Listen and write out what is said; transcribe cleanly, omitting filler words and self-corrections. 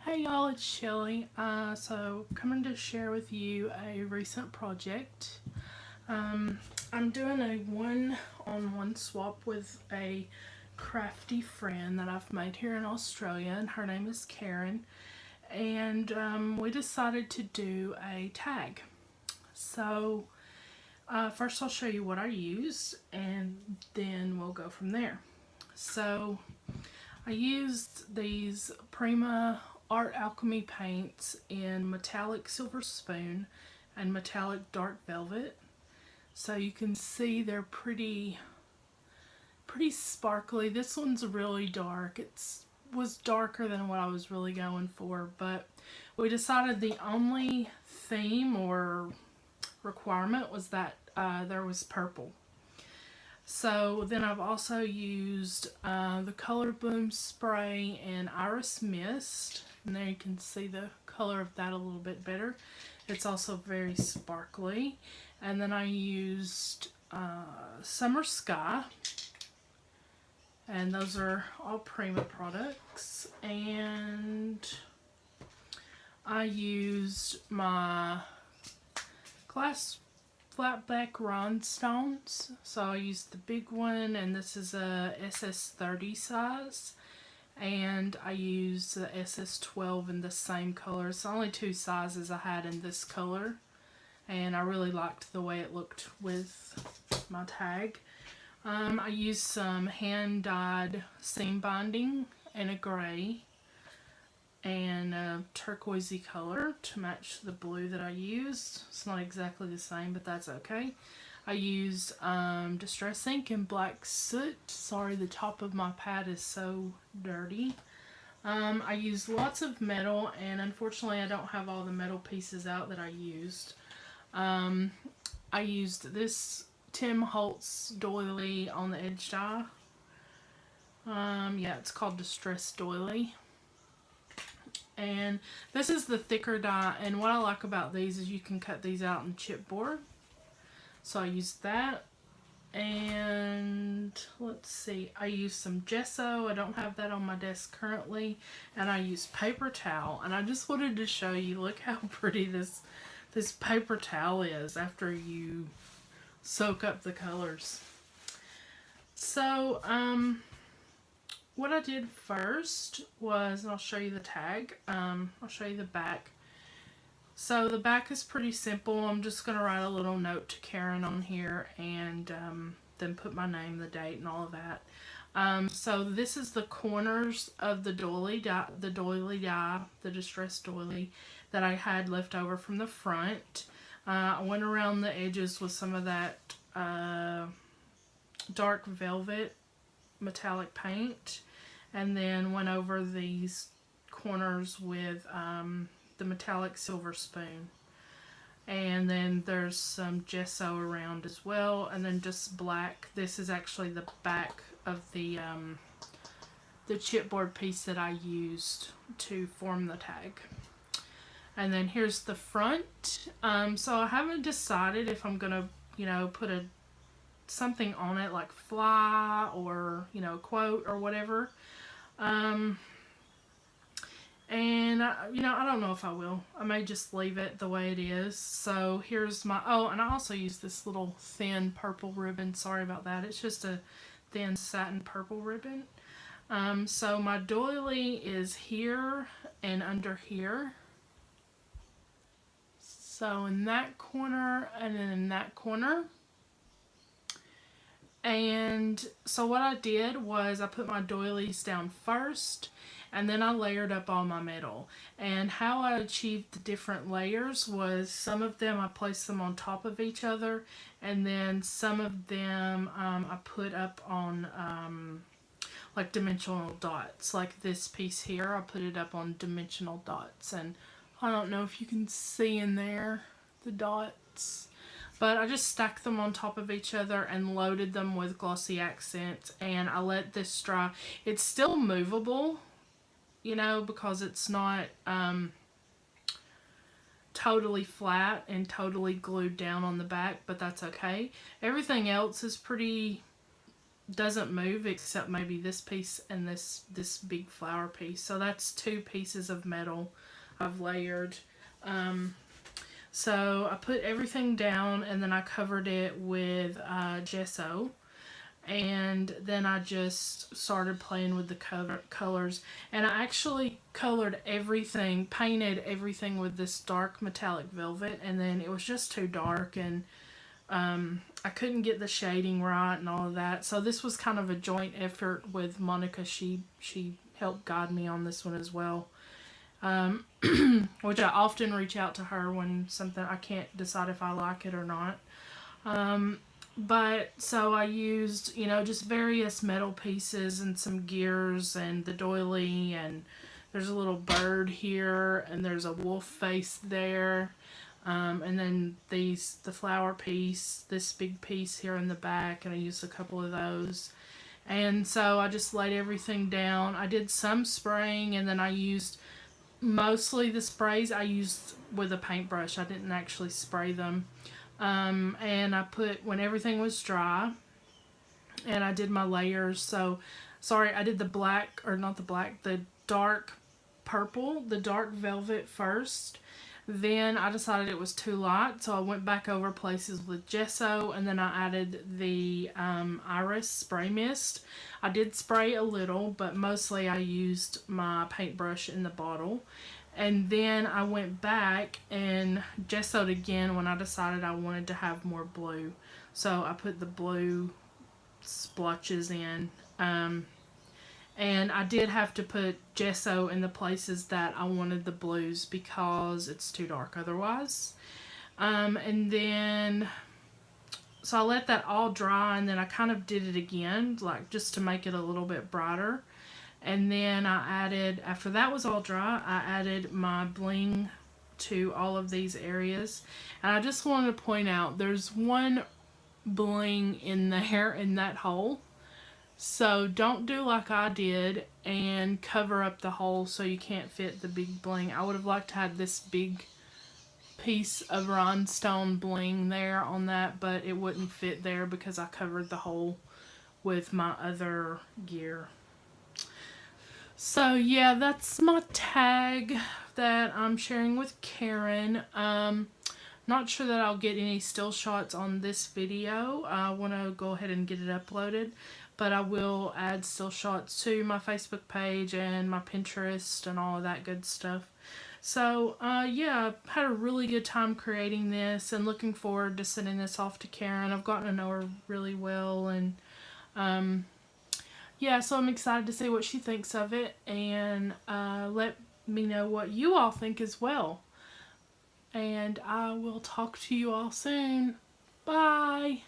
Hey y'all, it's Shelly. Coming to share with you a recent project. I'm doing a one-on-one swap with a crafty friend that I've made here in Australia, and her name is Karen. And we decided to do a tag. First I'll show you what I used, and then we'll go from there. So, I used these Prima Art Alchemy paints in metallic silver spoon and metallic dark velvet. So you can see they're pretty sparkly. This one's really dark. It was darker than what I was really going for, but we decided the only theme or requirement was that there was purple. So then I've also used the Color Bloom Spray and Iris Mist. And there you can see the color of that a little bit better. It's also very sparkly. And then I used Summer Sky. And those are all Prima products. And I used my glass flat back rhinestones. So I used the big one, and this is a SS30 size. And I used the SS12 in the same color. It's the only two sizes I had in this color. And I really liked the way it looked with my tag. I used some hand-dyed seam binding in a gray and a turquoisey color to match the blue that I used. It's not exactly the same, but that's okay. I used Distress ink and black soot. Sorry, the top of my pad is so dirty. I used lots of metal, and unfortunately I don't have all the metal pieces out that I used. I used this Tim Holtz doily on the edge die. Yeah, it's called Distress Doily. And this is the thicker die, and what I like about these is you can cut these out in chipboard. So I used that, and let's see, I used some gesso. I don't have that on my desk currently, and I used paper towel. And I just wanted to show you, look how pretty this paper towel is after you soak up the colors. So, what I did first was, and I'll show you the tag, I'll show you the back. So the back is pretty simple. I'm just going to write a little note to Karen on here, and then put my name, the date, and all of that. So this is the corners of the doily die, the distressed doily that I had left over from the front. I went around the edges with some of that dark velvet metallic paint, and then went over these corners with the metallic silver spoon. And then there's some gesso around as well, and then just black. This is actually the back of the chipboard piece that I used to form the tag. And then here's the front. So I haven't decided if I'm gonna, put something on it like fly or, quote or whatever. And I don't know if I will. I may just leave it the way it is. So here's my, and I also used this little thin purple ribbon. Sorry about that. It's just a thin satin purple ribbon. So my doily is here and under here. So in that corner and then in that corner. And so what I did was I put my doilies down first, and then I layered up all my metal. And how I achieved the different layers was some of them I placed them on top of each other, and then some of them I put up on like dimensional dots. Like this piece here, I put it up on dimensional dots. And I don't know if you can see in there the dots. But I just stacked them on top of each other and loaded them with glossy accents, and I let this dry. It's still movable, because it's not totally flat and totally glued down on the back, but that's okay. Everything else is pretty doesn't move except maybe this piece and this big flower piece. So that's 2 pieces of metal I've layered. So I put everything down and then I covered it with gesso. And then I just started playing with the colors. And I actually colored everything, painted everything with this dark metallic velvet. And then it was just too dark, and I couldn't get the shading right and all of that. So this was kind of a joint effort with Monica. She helped guide me on this one as well. Which I often reach out to her when something I can't decide if I like it or not. But so I used, just various metal pieces and some gears and the doily, and there's a little bird here, and there's a wolf face there. And then the flower piece, this big piece here in the back, and I used a couple of those. And so I just laid everything down. I did some spraying, and then I used mostly the sprays I used with a paintbrush. I didn't actually spray them. And I put, when everything was dry, and I did my layers. So, sorry, I did the black, or not the black, the dark purple, the dark velvet first. Then I decided it was too light, so I went back over places with gesso, and then I added the iris spray mist. I did spray a little, but mostly I used my paintbrush in the bottle. And then I went back and gessoed again when I decided I wanted to have more blue. So I put the blue splotches in. And I did have to put gesso in the places that I wanted the blues because it's too dark otherwise. And then, so I let that all dry, and then I kind of did it again, like just to make it a little bit brighter. And then I added, after that was all dry, I added my bling to all of these areas. And I just wanted to point out, there's one bling in there in that hole. So don't do like I did and cover up the hole so you can't fit the big bling. I would have liked to have this big piece of rhinestone bling there on that, but it wouldn't fit there because I covered the hole with my other gear. So yeah, that's my tag that I'm sharing with Karen. Not sure that I'll get any still shots on this video. I want to go ahead and get it uploaded, but I will add still shots to my Facebook page and my Pinterest and all of that good stuff. So yeah, I had a really good time creating this and looking forward to sending this off to Karen. I've gotten to know her really well, and yeah, so I'm excited to see what she thinks of it, and let me know what you all think as well. And I will talk to you all soon. Bye!